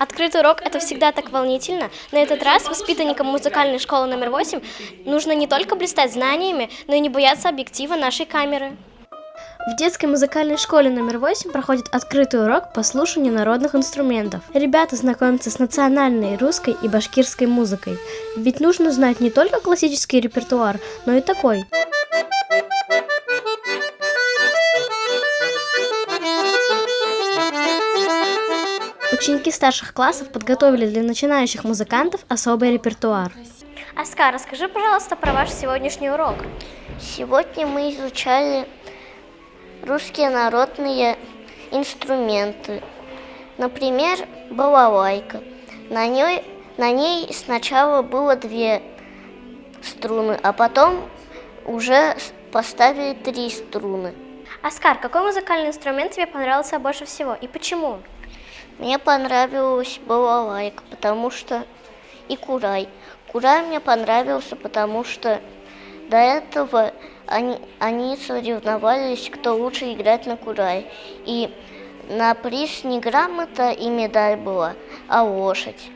Открытый урок – это всегда так волнительно. На этот раз воспитанникам музыкальной школы номер 8 нужно не только блистать знаниями, но и не бояться объектива нашей камеры. В детской музыкальной школе номер 8 проходит открытый урок по слушанию народных инструментов. Ребята знакомятся с национальной русской и башкирской музыкой. Ведь нужно знать не только классический репертуар, но и такой. Ученики старших классов подготовили для начинающих музыкантов особый репертуар. Оскар, расскажи, пожалуйста, про ваш сегодняшний урок. Сегодня мы изучали русские народные инструменты. Например, балалайка. На ней сначала было 2 струны, а потом уже поставили 3 струны. Оскар, какой музыкальный инструмент тебе понравился больше всего и почему? Мне понравилась балалайка, потому что и курай. Курай мне понравился, потому что до этого они соревновались, кто лучше играет на курай. И на приз не грамота и медаль была, а лошадь.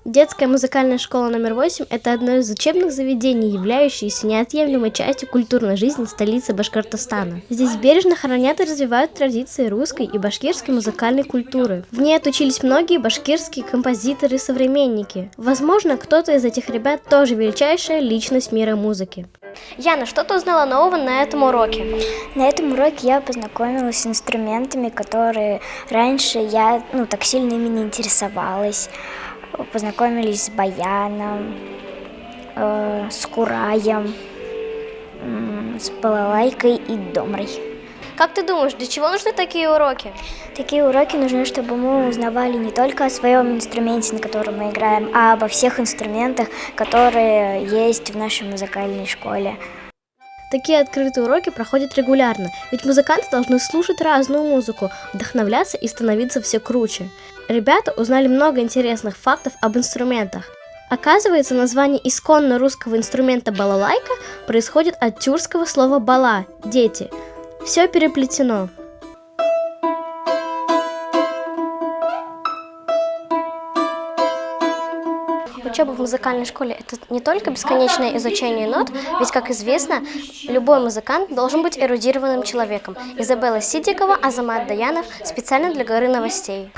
Детская музыкальная школа номер 8 – это одно из учебных заведений, являющееся неотъемлемой частью культурной жизни столицы Башкортостана. Здесь бережно хранят и развивают традиции русской и башкирской музыкальной культуры. В ней отучились многие башкирские композиторы и современники. Возможно, кто-то из этих ребят тоже величайшая личность мира музыки. Яна, что ты узнала нового на этом уроке? На этом уроке я познакомилась с инструментами, которые раньше я так сильно ими не интересовалась. Познакомились с баяном, с кураем, с балалайкой и домрой. Как ты думаешь, для чего нужны такие уроки? Такие уроки нужны, чтобы мы узнавали не только о своем инструменте, на котором мы играем, а обо всех инструментах, которые есть в нашей музыкальной школе. Такие открытые уроки проходят регулярно, ведь музыканты должны слушать разную музыку, вдохновляться и становиться все круче. Ребята узнали много интересных фактов об инструментах. Оказывается, название исконно русского инструмента балалайка происходит от тюркского слова «бала» – «дети». Все переплетено. Учеба в музыкальной школе – это не только бесконечное изучение нот, ведь, как известно, любой музыкант должен быть эрудированным человеком. Изабелла Сидикова, Азамат Даянов, специально для Горы новостей.